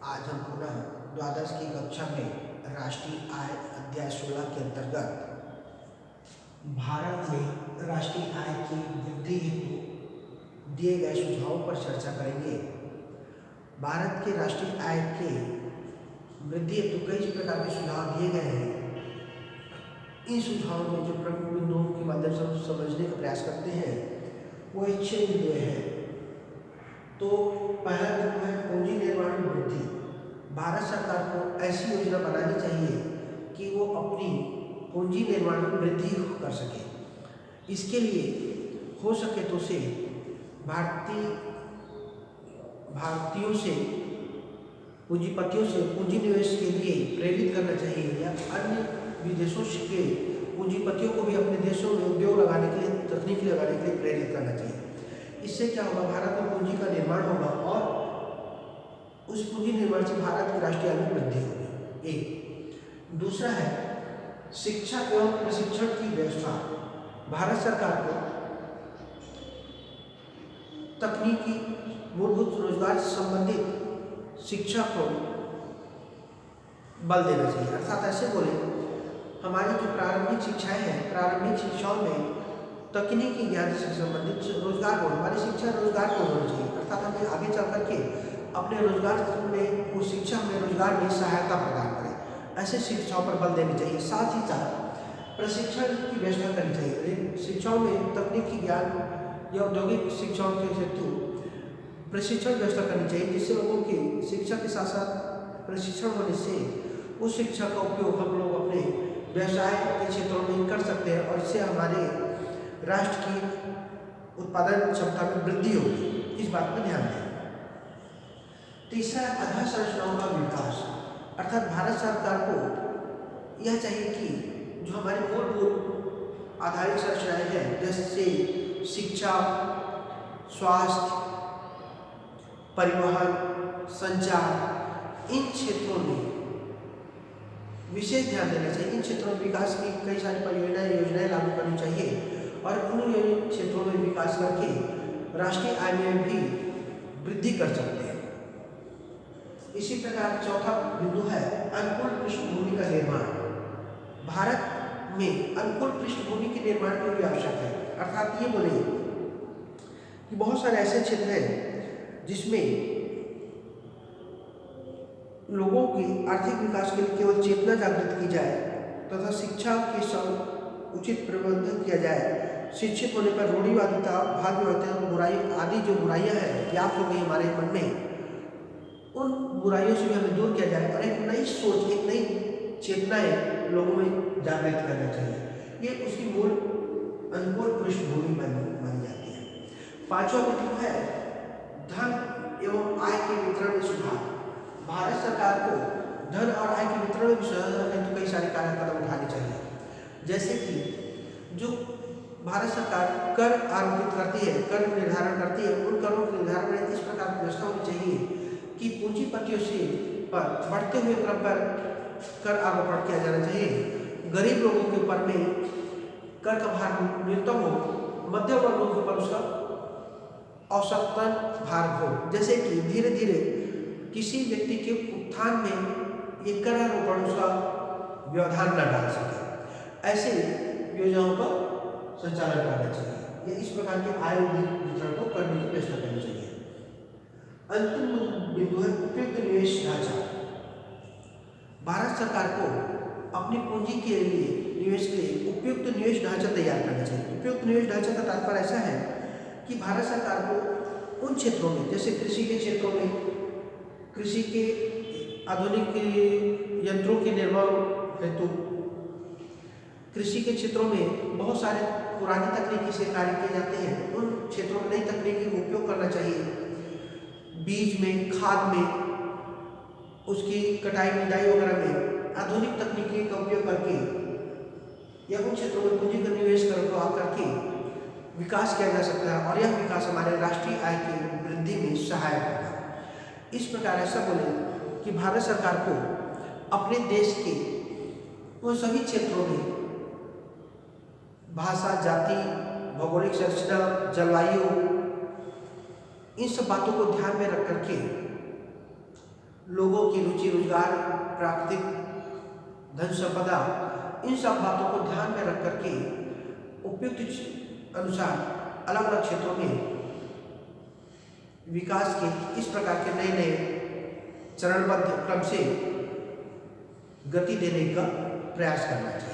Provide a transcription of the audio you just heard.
आज हम पुनः द्वादश की कक्षा में राष्ट्रीय आय अध्याय 16 के अंतर्गत भारत में राष्ट्रीय आय की वृद्धि हेतु दिए गए सुझावों पर चर्चा करेंगे। भारत के राष्ट्रीय आय के वृद्धि हेतु कई प्रकार के सुझाव दिए गए हैं। इन सुझावों में जो प्रमुख बिंदुओं के माध्यम से हम समझने का प्रयास करते हैं वो 6 बिंदु हैं। तो पहला बिंदु है पूंजी निर्माण में वृद्धि। भारत सरकार को ऐसी योजना बनानी चाहिए कि वो अपनी पूंजी निर्माण में वृद्धि कर सके। इसके लिए हो सके तो उसे भारतीयों से पूंजीपतियों से पूंजी निवेश के लिए प्रेरित करना चाहिए या अन्य विदेशों के पूंजीपतियों को भी अपने देशों में उद्योग लगाने के लिए, तकनीक लगाने के लिए प्रेरित करना चाहिए। इससे क्या होगा, भारत में पूंजी का निर्माण होगा और उस पूंजी निर्माण से भारत की राष्ट्रीय आय में वृद्धि होगी। एक दूसरा है शिक्षा एवं प्रशिक्षण की व्यवस्था। भारत सरकार को तकनीकी मूलभूत रोजगार से संबंधित शिक्षा को बल देना चाहिए। अर्थात ऐसे बोले, हमारी जो प्रारंभिक शिक्षाएं हैं, प्रारंभिक शिक्षाओं में तकनीकी ज्ञान से संबंधित रोजगार को, हमारी शिक्षा रोजगार को होना चाहिए। अर्थात हमें आगे चल करके अपने रोजगार में, उस शिक्षा में रोजगार में सहायता प्रदान करें। ऐसे शिक्षाओं पर बल देनी चाहिए। साथ ही साथ प्रशिक्षण की व्यवस्था करनी चाहिए। शिक्षाओं में तकनीकी ज्ञान या औद्योगिक शिक्षाओं के हेतु प्रशिक्षण व्यवस्था करनी चाहिए, जिससे लोगों की शिक्षा के साथ साथ प्रशिक्षण होने से उस शिक्षा का उपयोग हम लोग अपने व्यवसाय के क्षेत्रों में कर सकते हैं और इससे हमारे राष्ट्र की उत्पादन क्षमता में वृद्धि होगी। इस बात पर ध्यान दें। तीसरा, आधार संरचनाओं का विकास। अर्थात भारत सरकार को यह चाहिए कि जो हमारी मूलभूत आधारिक संरचनाएं हैं, जैसे शिक्षा, स्वास्थ्य, परिवहन, संचार, इन क्षेत्रों में विशेष ध्यान देना चाहिए। इन क्षेत्रों में विकास की कई सारी योजनाएं लागू करनी चाहिए और उन क्षेत्रों में विकास करके राष्ट्रीय आय में भी वृद्धि कर सकते हैं। इसी प्रकार चौथा बिंदु है अनुकूल पृष्ठभूमि का निर्माण। भारत में अनुकूल पृष्ठभूमि के निर्माण की भी आवश्यकता है। अर्थात ये बोले कि बहुत सारे ऐसे क्षेत्र हैं जिसमें लोगों की आर्थिक विकास के लिए केवल चेतना जागृत की जाए तथा शिक्षा के संग उचित प्रबंधन किया जाए। शिक्षित होने पर रूढ़िवादिता, भाग्यवादिता, बुराई आदि जो बुराइयां हैं व्याप्त हो गई हमारे मन में, उन बुराइयों से भी हमें दूर किया जाए और एक नई सोच, एक नई चेतनाएं लोगों में जागृत करना चाहिए। ये उसकी मूल अनुकूल पृष्ठभूमि मानी जाती है। पांचवा बिंदु है धन एवं आय के वितरण में सुधार। भारत सरकार को धन और आय के वितरण में सुधार हेतु कई सारे कदम उठाने चाहिए। जैसे कि जो भारत सरकार कर आरोपित करती है, कर निर्धारण करती है, उन करों के निर्धारण में इस प्रकार की व्यवस्था होनी चाहिए कि पूंजीपतियों से पर बढ़ते हुए क्रम पर कर आरोपण किया जाना चाहिए। गरीब लोगों के ऊपर में कर का भार न्यूनतम हो, मध्यम वर्गों के ऊपर उसका औसतन भार हो। जैसे कि धीरे धीरे किसी व्यक्ति के उत्थान में ये कर आरोपण उसका व्यवधान न डाल सके। ऐसे योजनाओं का संचालन करना चाहिए। ये इस प्रकार के आय वितरण को करने की व्यवस्था करनी चाहिए। अंतिम बिंदु है उपयुक्त निवेश ढांचा। भारत सरकार को अपनी पूंजी के लिए, निवेश के लिए उपयुक्त निवेश ढांचा तैयार करना चाहिए। उपयुक्त निवेश ढांचा का तात्पर्य ऐसा है कि भारत सरकार को उन क्षेत्रों में, जैसे कृषि के क्षेत्रों में, कृषि के आधुनिक यंत्रों के निर्माण हेतु, कृषि के क्षेत्रों में बहुत सारे पुरानी तकनीकी से कार्य किए जाते हैं, उन क्षेत्रों में नई तकनीकी का उपयोग करना चाहिए। बीज में, खाद में, उसकी कटाई निदाई वगैरह में आधुनिक तकनीकी का उपयोग करके या उन क्षेत्रों में पूंजी का निवेश करके विकास किया जा सकता है और यह विकास हमारे राष्ट्रीय आय की वृद्धि में सहायक होगा। इस प्रकार ऐसा बोले कि भारत सरकार को अपने देश के उन सभी क्षेत्रों में भाषा, जाति, भौगोलिक संरचना, जलवायु, इन सब बातों को ध्यान में रख करके लोगों की रुचि, रोजगार, प्राकृतिक धन संपदा, इन सब बातों को ध्यान में रख करके उपयुक्त अनुसार अलग अलग क्षेत्रों में विकास के इस प्रकार के नए नए चरणबद्ध क्रम से गति देने का प्रयास करना चाहिए।